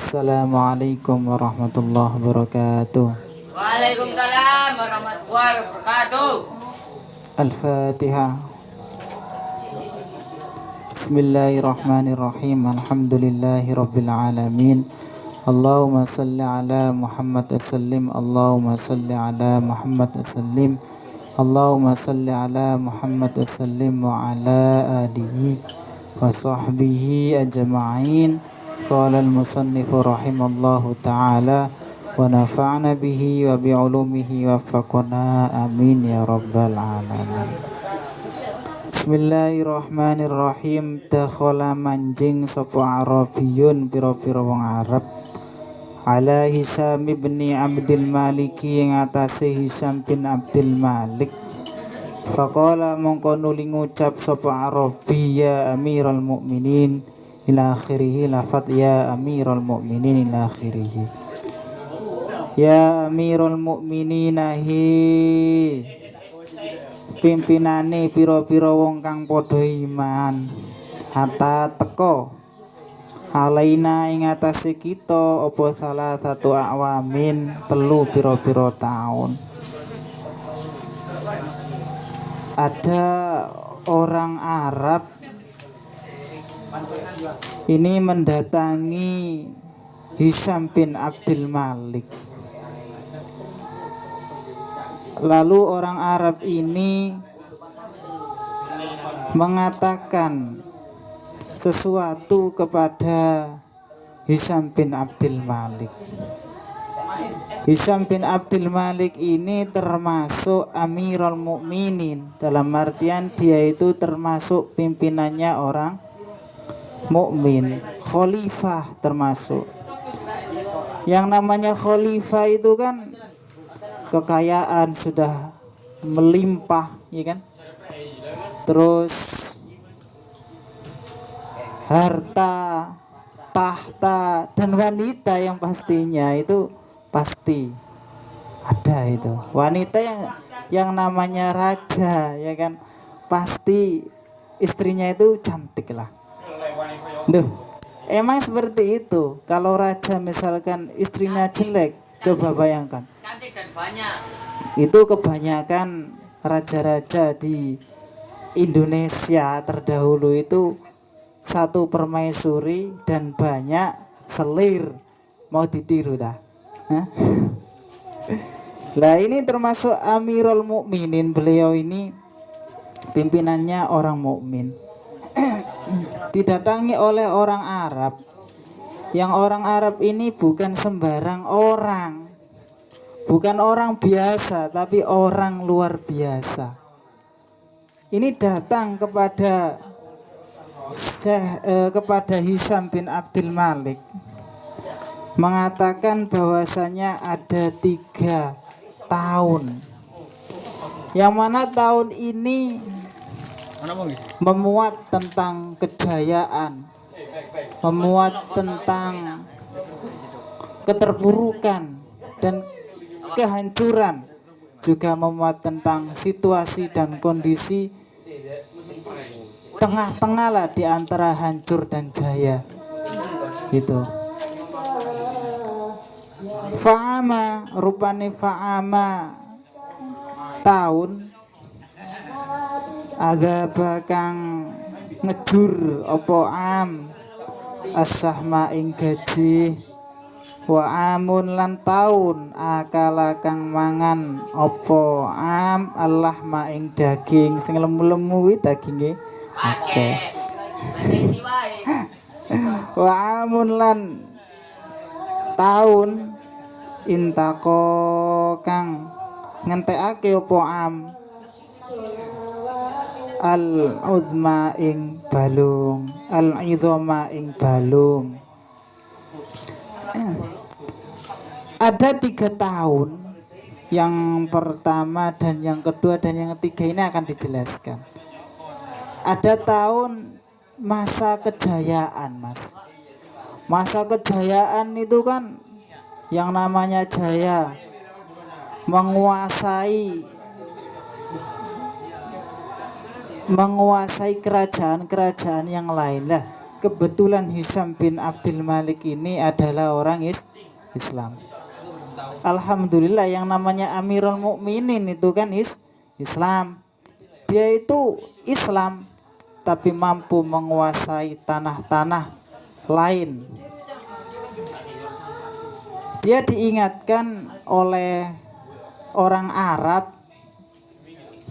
Assalamualaikum warahmatullahi wabarakatuh. Waalaikumsalam warahmatullahi wabarakatuh. Al-Fatihah. Bismillahirrahmanirrahim. Alhamdulillahi rabbil alamin. Allahumma salli ala Muhammad as-sallim. Allahumma salli ala Muhammad as-sallim. Allahumma salli ala Muhammad as-sallim wa ala alihi wa sahbihi ajma'in. Qala al-musannifu rahimallahu ta'ala wa nafa'na bihi wa bi'ulumihi wa faqana amin ya rabbal alamin. Bismillahirrahmanirrahim. Dakhala manjing sapa Arabiyun pira-pira wong Arab ala Hisam bin Abdul Malik yang atase Hisam bin Abdul Malik. Faqala mongko nuli ngucap sapa Arabi ya Amirul Mukminin ila akhirih, lafat ya Amirul Mukminin ila akhirih. Ya Amirul Mukminin hi pimpinane pira-pira wong kang padha iman, hatta teka alaina ing atase kita apa salah satu awamin telu pira-pira taun. Ada orang Arab ini mendatangi Hisam bin Abdul Malik. Lalu orang Arab ini mengatakan sesuatu kepada Hisam bin Abdul Malik. Hisam bin Abdul Malik ini termasuk Amirul Mukminin, dalam artian dia itu termasuk pimpinannya orang mukmin, khalifah termasuk. Yang namanya khalifah itu kan kekayaan sudah melimpah, ya kan? Terus harta, tahta, dan wanita yang pastinya itu pasti ada itu. Wanita yang namanya raja, ya kan? Pasti istrinya itu cantik lah. Duh, emang seperti itu. Kalau raja misalkan istrinya jelek, coba bayangkan. Cantik dan banyak. Itu kebanyakan raja-raja di Indonesia terdahulu itu satu permaisuri dan banyak selir, mau ditiru dah. Lah ini termasuk Amirul Mukminin, beliau ini pimpinannya orang mukmin. Didatangi oleh orang Arab. Yang orang Arab ini bukan sembarang orang, bukan orang biasa, tapi orang luar biasa. Ini datang kepada kepada Hisam bin Abdul Malik, mengatakan bahwasanya ada 3 tahun, yang mana tahun ini memuat tentang kejayaan, memuat tentang keterpurukan dan kehancuran, juga memuat tentang situasi dan kondisi tengah-tengah lah di antara hancur dan jaya. Gitu. Fa'ama, rupane fa'ama tahun azab kang ngejur apa am as-sahma ing gaji, wa amun lan taun akala kang mangan apa am Allah ma ing daging sing lemu-lemu kuwi daginge akeh. Wa amun lan taun intako kang ngentekake apa am al-udma ing balung, al-idhoma ing balung. Ada 3 tahun, yang pertama dan yang kedua dan yang ketiga ini akan dijelaskan. Ada tahun masa kejayaan, Mas. Masa kejayaan itu kan yang namanya jaya, menguasai menguasai kerajaan-kerajaan yang lain. Lah, kebetulan Hisam bin Abdul Malik ini adalah orang Islam. Alhamdulillah, yang namanya Amirul Mukminin itu kan Islam. Dia itu Islam tapi mampu menguasai tanah-tanah lain. Dia diingatkan oleh orang Arab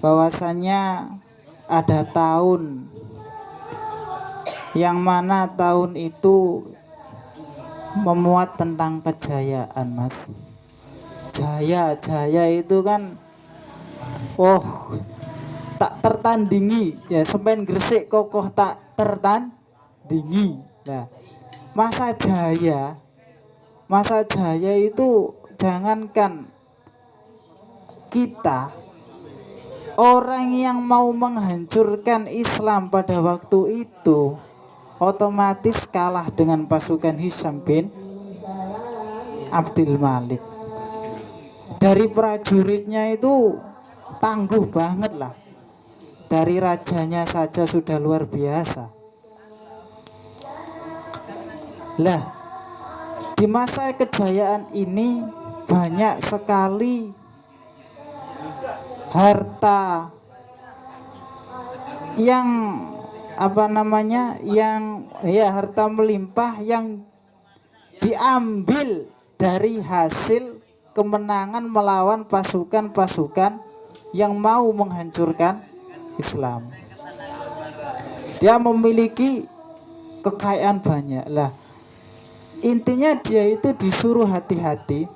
bahwasanya ada tahun yang mana tahun itu memuat tentang kejayaan, Mas. Jaya itu kan tak tertandingi, ya semen Gresik kokoh tak tertandingi. Nah, masa jaya itu jangankan kita, orang yang mau menghancurkan Islam pada waktu itu otomatis kalah dengan pasukan Hisam bin Abdul Malik. Dari prajuritnya itu tangguh banget lah. Dari rajanya saja sudah luar biasa. Lah, di masa kejayaan ini banyak sekali harta yang harta melimpah yang diambil dari hasil kemenangan melawan pasukan-pasukan yang mau menghancurkan Islam. Dia memiliki kekayaan banyak lah. Intinya dia itu disuruh hati-hati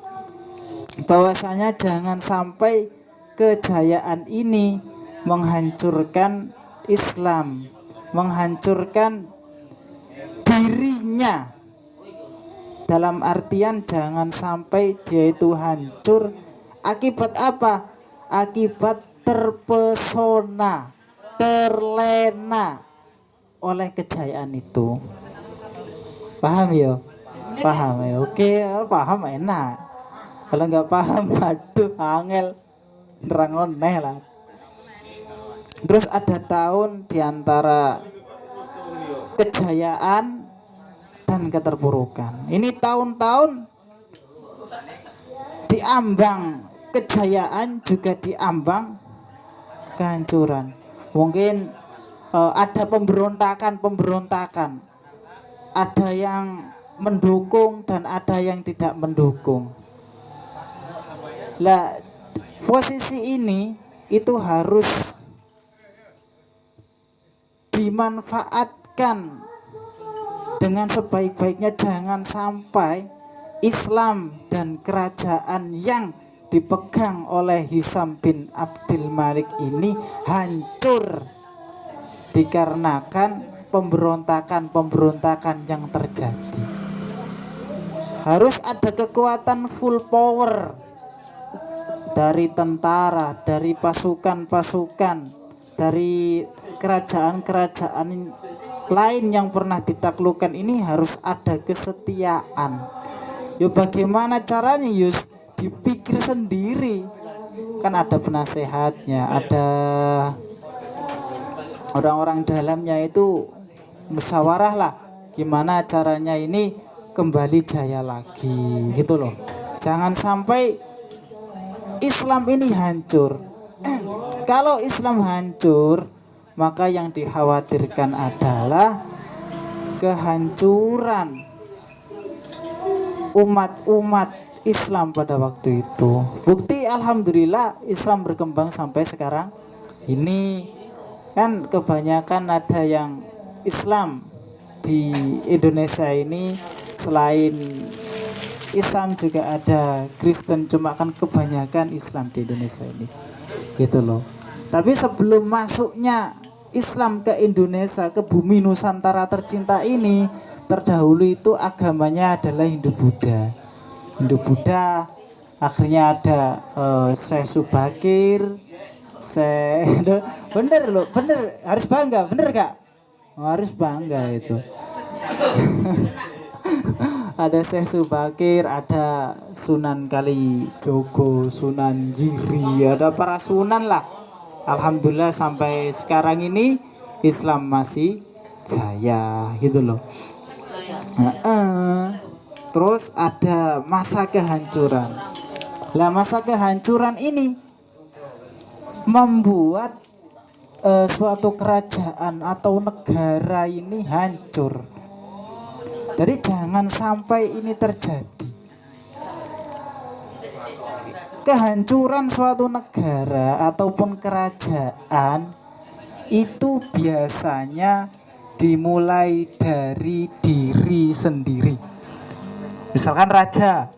bahwasanya jangan sampai kejayaan ini menghancurkan Islam, menghancurkan dirinya. Dalam artian jangan sampai dia itu hancur akibat apa? Akibat terpesona, terlena oleh kejayaan itu. Paham ya? Paham ya? Oke, paham enak. Kalau nggak paham, aduh angel rangoneh lah. Terus ada tahun diantara kejayaan dan keterpurukan. Ini tahun-tahun diambang kejayaan juga diambang kehancuran. Mungkin ada pemberontakan, ada yang mendukung dan ada yang tidak mendukung. Lah, posisi ini itu harus dimanfaatkan dengan sebaik-baiknya. Jangan sampai Islam dan kerajaan yang dipegang oleh Hisam bin Abdul Malik ini hancur dikarenakan pemberontakan yang terjadi. Harus ada kekuatan full power dari tentara, dari pasukan-pasukan, dari kerajaan-kerajaan lain yang pernah ditaklukkan. Ini harus ada kesetiaan. Yo, bagaimana caranya? Yus dipikir sendiri. Kan ada penasehatnya, ada orang-orang dalamnya, itu musyawarah lah. Gimana caranya ini kembali jaya lagi, gitu loh. Jangan sampai Islam ini hancur. Kalau Islam hancur, maka yang dikhawatirkan adalah kehancuran umat-umat Islam pada waktu itu. Bukti alhamdulillah Islam berkembang sampai sekarang ini. Kan kebanyakan ada yang Islam di Indonesia ini, selain Islam juga ada Kristen, cuma kan kebanyakan Islam di Indonesia ini, gitu loh. Tapi sebelum masuknya Islam ke Indonesia, ke bumi Nusantara tercinta ini, terdahulu itu agamanya adalah Hindu-Buddha. Hindu-Buddha, akhirnya ada Syekh Subakir, bener loh, bener, harus bangga, bener gak? Harus bangga itu. Ada Syekh Subakir, ada Sunan Kalijogo, Sunan Giri, ada para sunan lah. Alhamdulillah sampai sekarang ini Islam masih jaya gitu loh. Terus ada masa kehancuran. Lah masa kehancuran ini membuat suatu kerajaan atau negara ini hancur. Jadi jangan sampai ini terjadi. Kehancuran suatu negara ataupun kerajaan itu biasanya dimulai dari diri sendiri. Misalkan raja,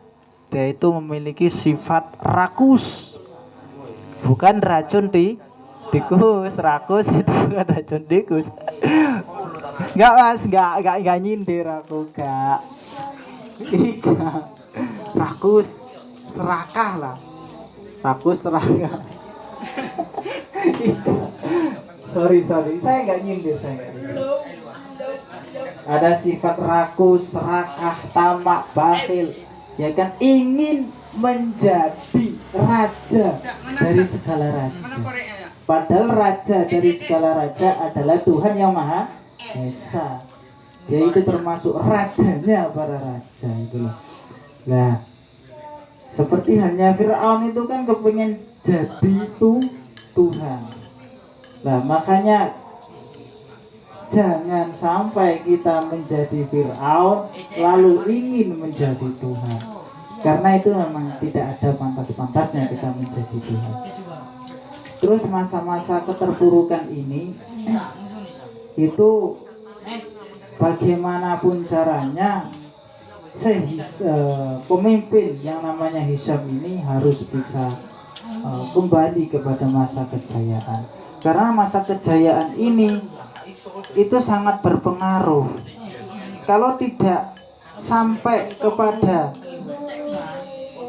dia itu memiliki sifat rakus, bukan racun tikus. Rakus itu bukan racun tikus. Enggak mas, enggak nyindir aku, enggak. Rakus, serakah lah. Rakus, serakah. sorry, saya enggak nyindir, Ada sifat rakus, serakah, tamak, bakhil, ya kan, ingin menjadi raja dari segala raja. Padahal raja dari segala raja adalah Tuhan yang Maha Esa. Dia itu termasuk rajanya para raja itu loh. Nah, seperti halnya Fir'aun itu kan kepengen jadi Tuhan. Nah, makanya jangan sampai kita menjadi Fir'aun lalu ingin menjadi Tuhan. Karena itu memang tidak ada pantas-pantasnya kita menjadi Tuhan. Terus masa-masa keterpurukan ini itu bagaimanapun caranya pemimpin yang namanya Hisham ini harus bisa kembali kepada masa kejayaan. Karena masa kejayaan ini itu sangat berpengaruh. Kalau tidak sampai kepada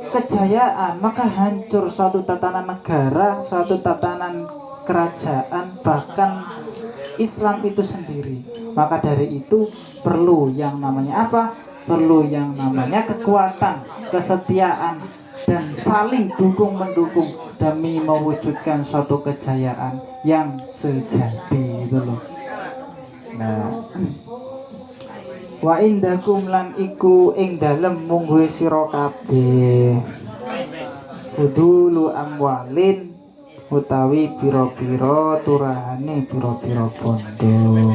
kejayaan, maka hancur suatu tatanan negara, suatu tatanan kerajaan, bahkan Islam itu sendiri. Maka dari itu perlu yang namanya apa? Perlu yang namanya kekuatan, kesetiaan, dan saling dukung-mendukung demi mewujudkan suatu kejayaan yang sejati gitu loh. Nah, wa indakum lan iku ing dalem mungguhe sira kabeh fudulu amwalin utawi pira-pira turahane pira-pira bondo.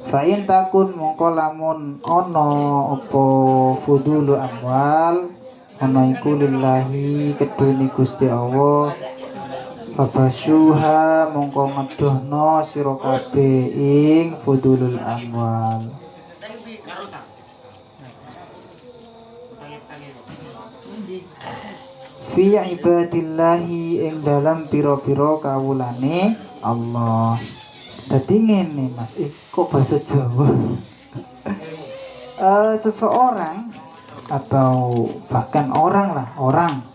Fa in takun mongko lamun ana apa fudulu amwal ana iku lillahi kedune Gusti Allah, fabasyuha mongko ngedohno sira kabeh ing fudulul amwal. Fi ibadillahi ing dalam pira-pira kawulane Allah. Dadi ngene Mas, kok bahasa Jawa. Seseorang atau bahkan orang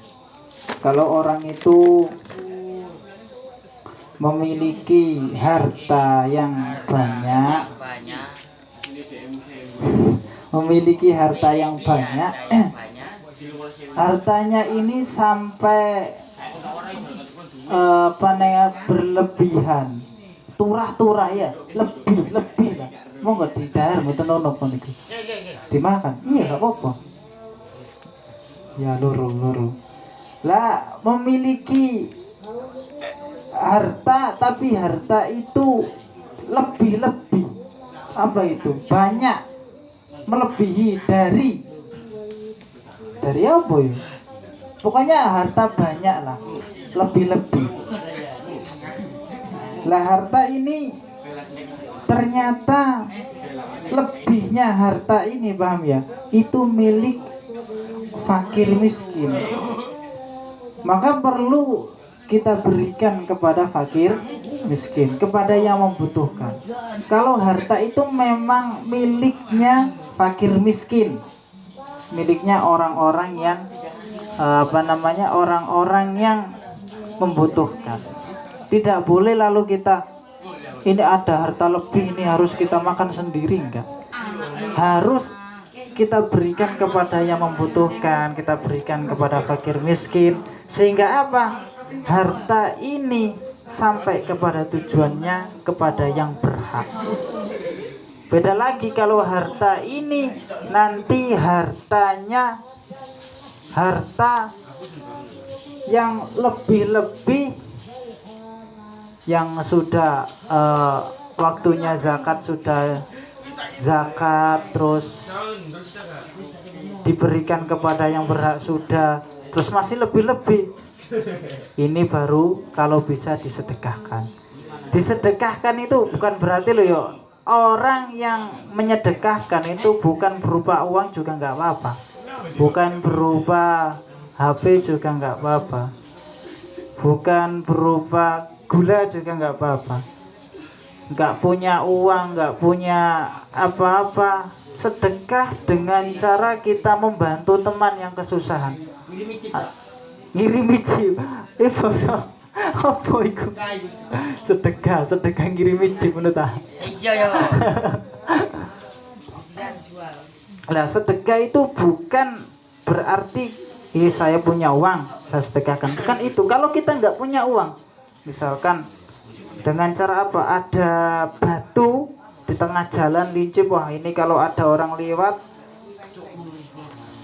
kalau orang itu memiliki harta yang banyak, hartanya ini sampai berlebihan, turah ya, lebih lah. Mau nggak didahar, mboten ono niku. Dimakan, iya nggak apa-apa. Ya loro. Lah memiliki harta, tapi harta itu lebih apa itu? Banyak, melebihi dari apa ya? Pokoknya harta banyak lah, lebih. Lah harta ini ternyata lebihnya harta ini, paham ya? Itu milik fakir miskin. Maka perlu kita berikan kepada fakir miskin, kepada yang membutuhkan. Kalau harta itu memang miliknya fakir miskin, miliknya orang-orang yang orang-orang yang membutuhkan. Tidak boleh lalu kita ini ada harta lebih, ini harus kita makan sendiri, enggak. Harus kita berikan kepada yang membutuhkan, kita berikan kepada fakir miskin, sehingga apa? Harta ini sampai kepada tujuannya, kepada yang berhak. Beda lagi kalau harta ini nanti hartanya harta yang lebih-lebih, yang sudah waktunya zakat sudah zakat, terus diberikan kepada yang berhak sudah, terus masih lebih-lebih, ini baru kalau bisa disedekahkan. Disedekahkan itu bukan berarti loh ya, orang yang menyedekahkan itu bukan berupa uang juga nggak apa-apa, bukan berupa HP juga nggak apa-apa, bukan berupa gula juga nggak apa-apa. Nggak punya uang, nggak punya apa-apa, sedekah dengan cara kita membantu teman yang kesusahan. Ngirimi chip. Apa itu? Sedekah ngirimi chip menurut ah. Iya ya. Lah sedekah itu bukan berarti saya punya uang saya sedekahkan, bukan itu. Kalau kita nggak punya uang, misalkan dengan cara apa? Ada batu di tengah jalan lincip, wah ini kalau ada orang lewat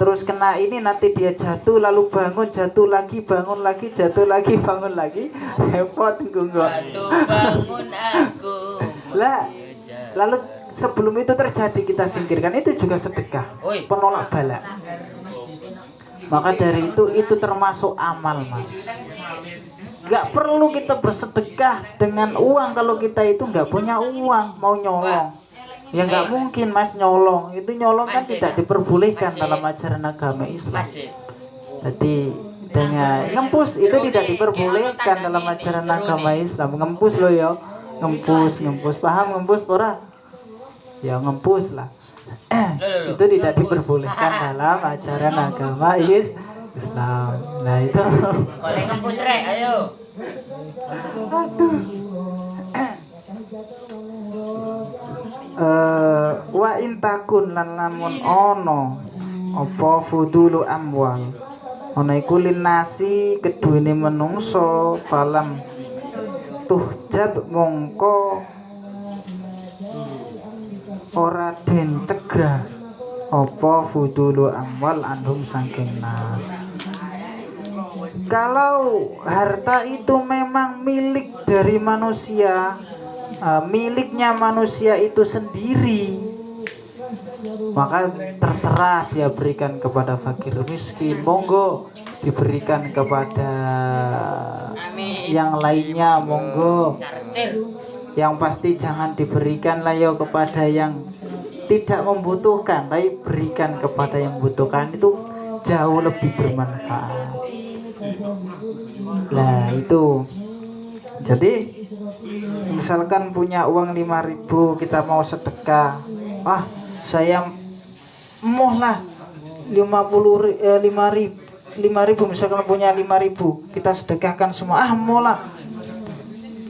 terus kena ini nanti dia jatuh, lalu bangun, jatuh lagi, bangun lagi, jatuh lagi, bangun lagi, repot enggak. Bangun aku. Lah, lalu sebelum itu terjadi kita singkirkan, itu juga sedekah, penolak bala. Maka dari itu termasuk amal, Mas. Gak perlu kita bersedekah dengan uang kalau kita itu gak punya uang, mau nyolong. Ya gak mungkin, Mas, nyolong. Itu nyolong kan tidak diperbolehkan dalam ajaran agama Islam. Jadi dengan ngempus itu tidak diperbolehkan dalam ajaran agama Islam. Ngempus loh ya. Ngempus. Paham ngempus ora? Ya ngempus lah. Itu tidak diperbolehkan dalam ajaran agama Islam. Nah itu. Boleh ngempus rek, ayo. Aduh. Wa intakun lan lamun ono apa fudulu amwal, ono iku linasi keduwene menungso, falam tuhjab mongko ora den cegah apa fudulu amwal andum saking nas. Kalau harta itu memang milik dari manusia, miliknya manusia itu sendiri, maka terserah dia berikan kepada fakir miskin, monggo diberikan kepada yang lainnya, monggo. Yang pasti jangan diberikan lah ya kepada yang tidak membutuhkan, tapi berikan kepada yang membutuhkan, itu jauh lebih bermanfaat. Nah itu, jadi misalkan punya uang 5.000, kita mau sedekah, saya mau lah 5.000, misalkan punya 5.000, kita sedekahkan semua, mau lah.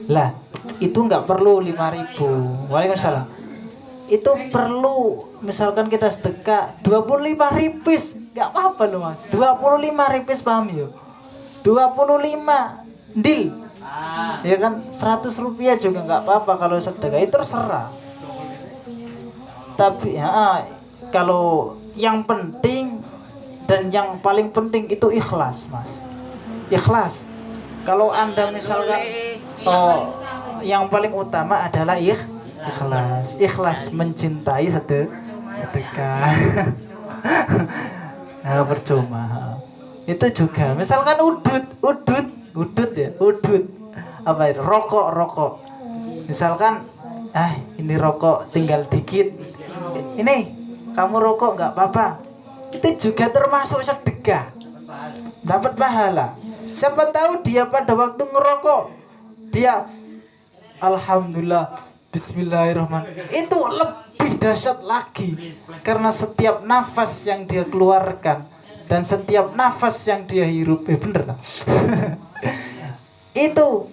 Lah itu nggak perlu 5.000. Waalaikumsalam. Itu perlu misalkan kita sedekah 25 ripis, nggak apa-apa loh, Mas. 25 ripis, paham ya? 25 dil, ya kan, 100 rupiah juga nggak apa-apa kalau sedekah, itu terserah. Tapi ya, kalau yang penting dan yang paling penting itu ikhlas, Mas. Ikhlas. Kalau Anda misalkan yang paling utama adalah ikhlas. Ikhlas mencintai sedekah. Nah, percuma. Itu juga misalkan udut ya, apa itu, rokok. Misalkan ini rokok tinggal dikit, ini kamu rokok nggak apa-apa, itu juga termasuk sedekah, dapat pahala. Siapa tahu dia pada waktu ngerokok dia alhamdulillah bismillahirrahmanirrahim, itu lebih dahsyat lagi, karena setiap nafas yang dia keluarkan dan setiap nafas yang dia hirup, bener tak? Itu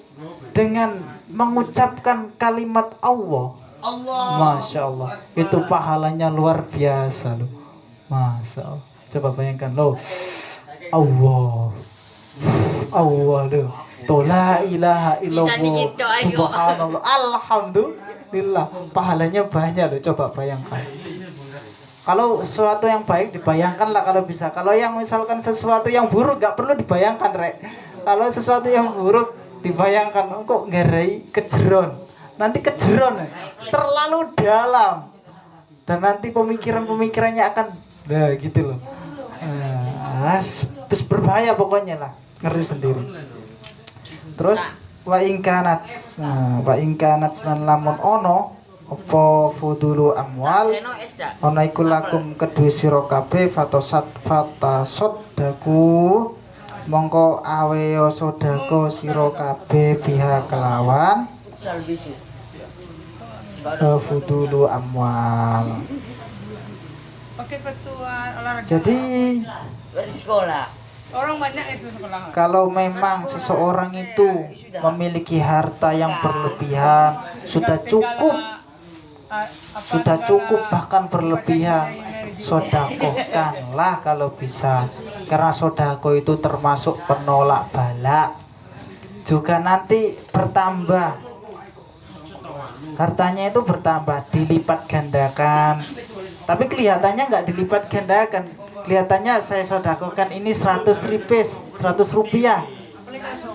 dengan mengucapkan kalimat Allah, Masya Allah, itu pahalanya luar biasa loh, Masya Allah. Coba bayangkan loh, Allah loh, to la ilaha illallah gitu, ayo. subhanallah alhamdulillah, pahalanya banyak loh. Coba bayangkan kalau sesuatu yang baik dibayangkan lah kalau bisa. Kalau yang misalkan sesuatu yang buruk gak perlu dibayangkan rek. Kalau sesuatu yang buruk dibayangkan kok ngerai kejeron, nanti kejeron terlalu dalam dan nanti pemikirannya akan gitu loh. Berbahaya pokoknya lah, ngerti sendiri. Terus wa ingkanat lamun ono apa fudulu amwal ana iku lakum kedue sira kabeh fatasoddaku mongko aweyo sodako sira kabeh biha kelawan fudulu amwal. Jadi orang banyak itu sekolah. kalau memang seseorang itu memiliki harta yang berlebihan, sudah cukup bahkan berlebihan, sodakohkanlah kalau bisa, karena sodako itu termasuk penolak bala. Juga nanti bertambah, hartanya itu bertambah, dilipat gandakan. Tapi kelihatannya nggak dilipat gandakan, kelihatannya saya sodakokan ini 100 rupiah.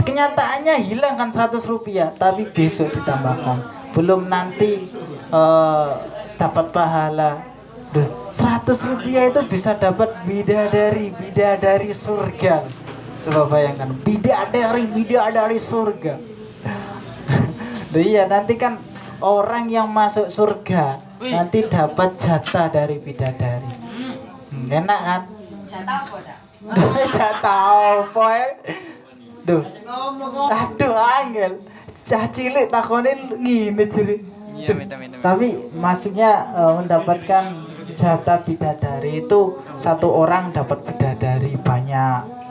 Kenyataannya hilang kan 100 rupiah, tapi besok ditambahkan. Belum nanti dapat pahala. 100 rupiah itu bisa dapat bidadari surga. Coba bayangkan, bidadari surga. Iya, nanti kan orang yang masuk surga nanti dapat jatah dari bidadari. Enak kan? Jatah apa dah? Jatah apa ya? Aduh angel. Cah cilik takone ngene jere. Tapi maksudnya mendapatkan jatah bidadari itu satu orang dapat bidadari banyak.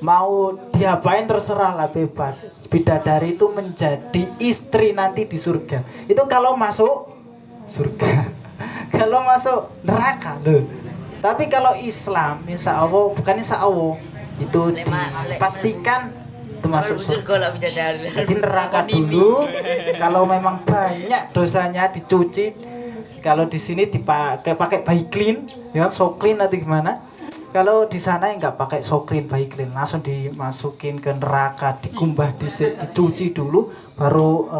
Mau diapain terserah lah, bebas. Bidadari itu menjadi istri nanti di surga. Itu kalau masuk surga. Kalau masuk neraka loh. Tapi kalau Islam, insya Allah, bukan insya Allah, itu dipastikan itu masuk surga. Jadi neraka dulu. Kalau memang banyak dosanya dicuci. Kalau di sini pakai bayi clean, ya so clean nanti gimana? Kalau di sana ya nggak pakai so clean bayi clean, langsung dimasukin ke neraka, dikumbah, dicuci dulu, baru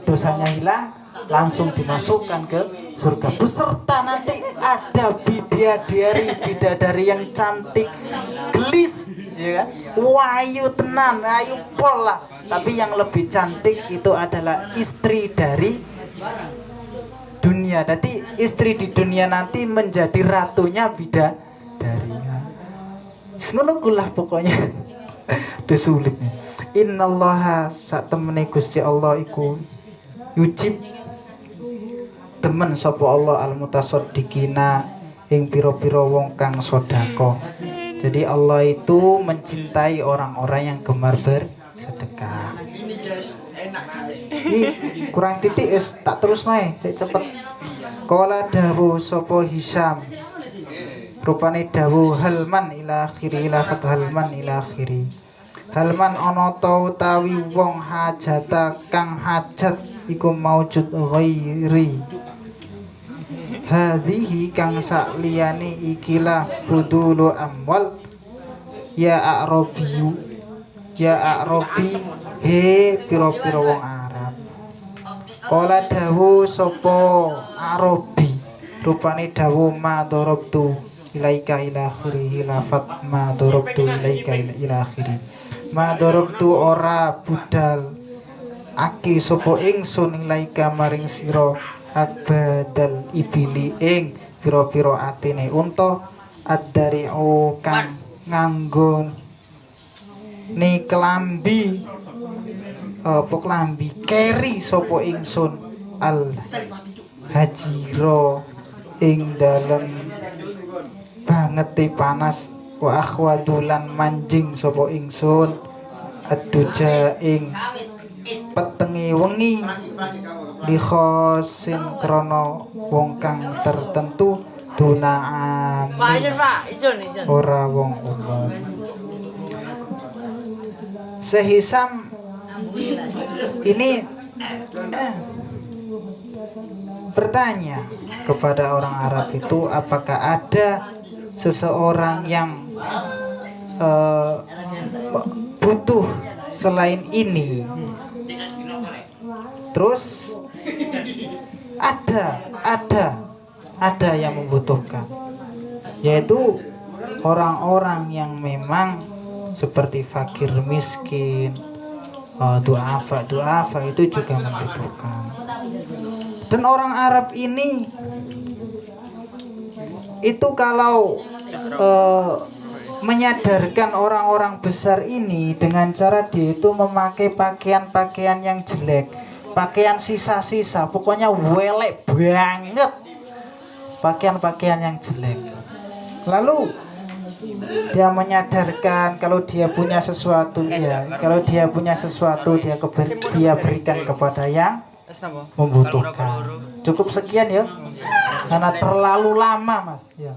dosanya hilang, langsung dimasukkan ke surga beserta nanti ada bidadari yang cantik, gelis, ya kan? Wayu tenan, ayu pola. Tapi yang lebih cantik itu adalah istri dari dunia. Jadi istri di dunia nanti menjadi ratunya bidadari. Semonokulah pokoknya. Udah sulit nih. Innallaha sak temene Gusti Allah iku yujib temen sapa Allah al-mutasaddiqina ing pira-pira wong kang sedekah. Jadi Allah itu mencintai orang-orang yang gemar bersedekah. Ini kurang titik tak terus naik, cepet. Qala dawu sapa Hisam. Rupane dawu halman ila akhiri ila halman ila akhiri. Halman ana ta utawi wong hajata kang hajat iku maujud ghairi. Hadhihi kang sakliyane ikilah fudulu amwal ya a'rabiyu ya a'rabi he pira-pira wong Arab. Kala dawu sapa Arabi rupane dawu ma darabtu ilaika ila akhirih lafat ma darabtu ilaika ila akhirih. Ma darabtu ora budal aki sapa ingsun ilaika maring sira akbadal ibili ing pira-pira atine unta ad-dari'u kang nganggo ni kelambi apa kelambi keri sapa ingsun al hajiro ing dalem bangete panas wa akhwadulan manjing sapa ingsun aduja ing petenge wengi li khosin krono wong kang tertentu dunaan ora wong umum. Syekh Hisam ini bertanya kepada orang Arab itu, apakah ada seseorang yang butuh selain ini? Terus ada yang membutuhkan, yaitu orang-orang yang memang seperti fakir miskin, duafa itu juga membutuhkan. Dan orang Arab ini itu kalau menyadarkan orang-orang besar ini dengan cara dia itu memakai pakaian-pakaian yang jelek, pakaian sisa-sisa, pokoknya welek banget, pakaian-pakaian yang jelek. Lalu dia menyadarkan kalau dia punya sesuatu, dia berikan kepada yang membutuhkan. Cukup sekian ya, karena terlalu lama mas ya.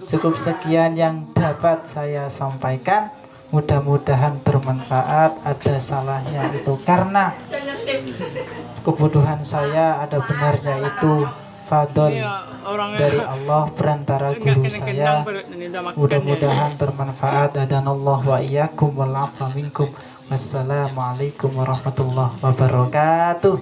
Cukup sekian yang dapat saya sampaikan. Mudah-mudahan bermanfaat. Ada salahnya itu karena kebutuhan saya, ada benarnya itu fadl dari Allah perantara guru saya. Mudah-mudahan bermanfaat. Adanallah wa iyyakum wal afa minkum. Wassalamualaikum warahmatullahi wabarakatuh.